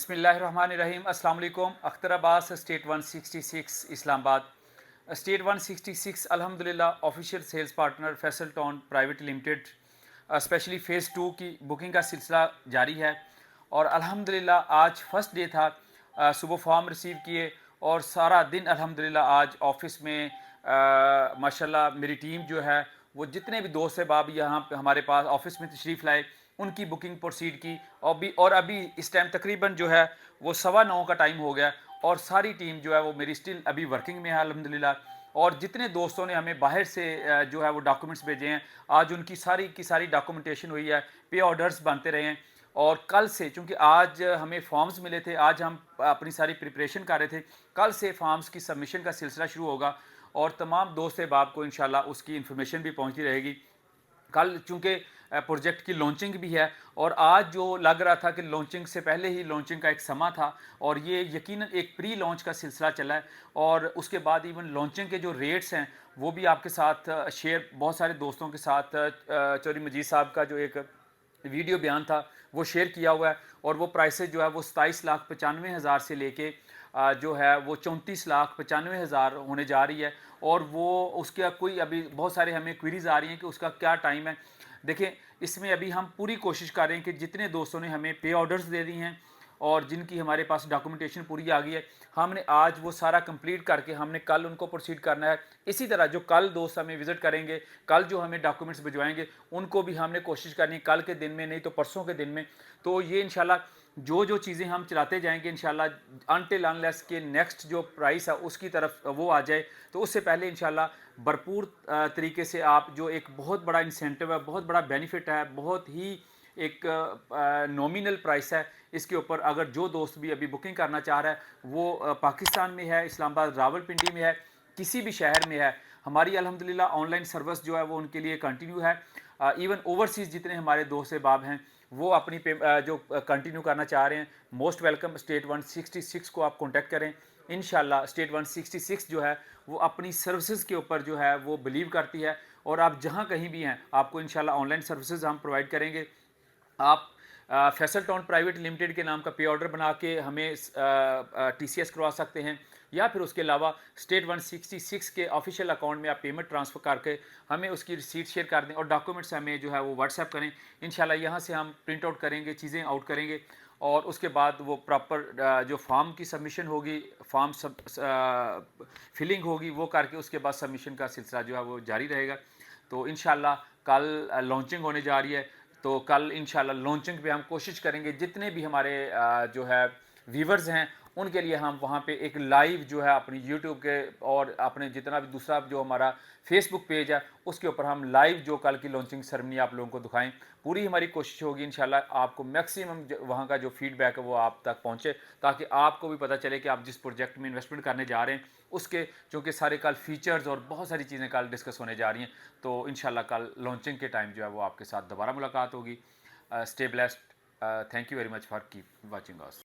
बिस्मिल्लाहिर्रहमानिर्रहीम। अस्सलाम वालेकुम। अख्तर अब्बास, स्टेट 166 इस्लामाबाद। स्टेट 166 अल्हम्दुलिल्लाह official sales partner Faisal town private limited specially phase 2 की बुकिंग का सिलसिला जारी है और अल्हम्दुलिल्लाह आज फर्स्ट डे था। सुबह फॉर्म रिसीव किए और सारा दिन अल्हम्दुलिल्लाह आज ऑफिस में माशाल्लाह मेरी टीम जो है वो जितने भी दोस्त अहबाब यहाँ पे हमारे पास ऑफिस में तशरीफ़ लाए उनकी बुकिंग प्रोसीड की और अभी इस टाइम तकरीबन जो है वो 9:15 का टाइम हो गया और सारी टीम जो है वो मेरी स्टिल अभी वर्किंग में है अल्हम्दुलिल्लाह। और जितने दोस्तों ने हमें बाहर से जो है वो डॉक्यूमेंट्स भेजे हैं, आज उनकी सारी की सारी डॉक्यूमेंटेशन हुई है, पे ऑर्डर्स बनते रहे हैं। और कल से, चूँकि आज हमें फॉर्म्स मिले थे, आज हम अपनी सारी प्रिपरेशन कर रहे थे, कल से फॉर्म्स की सबमिशन का सिलसिला शुरू होगा और तमाम दोस्त अहबाब को इंशाल्लाह उसकी इन्फॉर्मेशन भी पहुंचती रहेगी। कल चूँकि प्रोजेक्ट की लॉन्चिंग भी है और आज जो लग रहा था कि लॉन्चिंग से पहले ही लॉन्चिंग का एक समा था और ये यकीनन एक प्री लॉन्च का सिलसिला चला है और उसके बाद इवन लॉन्चिंग के जो रेट्स हैं वो भी आपके साथ शेयर, बहुत सारे दोस्तों के साथ चौधरी मजीद साहब का जो एक वीडियो बयान था वो शेयर किया हुआ है और वो प्राइसेस जो है वो 27,95,000 से लेके जो है वो 34,95,000 होने जा रही है। और वो उसका कोई अभी बहुत सारे हमें क्वेरीज आ रही हैं कि उसका क्या टाइम है। देखें, इसमें अभी हम पूरी कोशिश कर रहे हैं कि जितने दोस्तों ने हमें पे ऑर्डर्स दे दी हैं और जिनकी हमारे पास डॉक्यूमेंटेशन पूरी आ गई है, हमने आज वो सारा कंप्लीट करके हमने कल उनको प्रोसीड करना है। इसी तरह जो कल दोस्त हमें विज़िट करेंगे, कल जो हमें डॉक्यूमेंट्स भिजवाएंगे, उनको भी हमने कोशिश करनी है कल के दिन में, नहीं तो परसों के दिन में। तो ये इंशाल्लाह जो जो चीज़ें हम चलाते जाएंगे इंशाल्लाह अनटिल अनलेस के नेक्स्ट जो प्राइस है उसकी तरफ वो आ जाए, तो उससे पहले इंशाल्लाह भरपूर तरीके से आप जो एक बहुत बड़ा इंसेंटिव है, बहुत बड़ा बेनिफिट है, बहुत ही एक नॉमिनल प्राइस है, इसके ऊपर अगर जो दोस्त भी अभी बुकिंग करना चाह रहा है वो पाकिस्तान में है, इस्लामाबाद रावलपिंडी में है, किसी भी शहर में है, हमारी अल्हम्दुलिल्लाह ऑनलाइन सर्विस जो है वो उनके लिए कंटिन्यू है। इवन ओवरसीज़ जितने हमारे दोस्त बाब हैं वो अपनी जो कंटिन्यू करना चाह रहे हैं, मोस्ट वेलकम। स्टेट 166 को आप कॉन्टैक्ट करें। इंशाल्लाह स्टेट 166 जो है वो अपनी सर्विसेज के ऊपर जो है वो बिलीव करती है और आप जहाँ कहीं भी हैं आपको इंशाल्लाह ऑनलाइन सर्विसेज हम प्रोवाइड करेंगे। आप फैसल टाउन प्राइवेट लिमिटेड के नाम का पे ऑर्डर बना के हमें टीसीएस करवा सकते हैं या फिर उसके अलावा स्टेट 166 के ऑफिशियल अकाउंट में आप पेमेंट ट्रांसफ़र करके हमें उसकी रिसीट शेयर कर दें और डॉक्यूमेंट्स हमें जो है वो व्हाट्सएप करें। इंशाल्लाह यहाँ से हम प्रिंट आउट करेंगे, चीज़ें आउट करेंगे और उसके बाद वो प्रॉपर जो फॉर्म की सबमिशन होगी, फॉर्म सब फिलिंग होगी, वो करके उसके बाद सबमिशन का सिलसिला जो है वो जारी रहेगा। तो इंशाल्लाह कल लॉन्चिंग होने जा रही है, तो कल इंशाल्लाह लॉन्चिंग पे हम कोशिश करेंगे जितने भी हमारे जो है व्यूवर्स हैं उनके लिए हम वहाँ पे एक लाइव जो है अपनी यूट्यूब के और अपने जितना भी दूसरा जो हमारा फेसबुक पेज है उसके ऊपर हम लाइव जो कल की लॉन्चिंग सेरेमनी आप लोगों को दिखाएं। पूरी हमारी कोशिश होगी इंशाल्लाह आपको मैक्सिमम वहाँ का जो फीडबैक है वो आप तक पहुँचे, ताकि आपको भी पता चले कि आप जिस प्रोजेक्ट में इन्वेस्टमेंट करने जा रहे हैं उसके चूँकि सारे कल फीचर्स और बहुत सारी चीज़ें कल डिस्कस होने जा रही हैं। तो इंशाल्लाह कल लॉन्चिंग के टाइम जो है वो आपके साथ दोबारा मुलाकात होगी। Stay blessed. Thank you very much for keep watching us.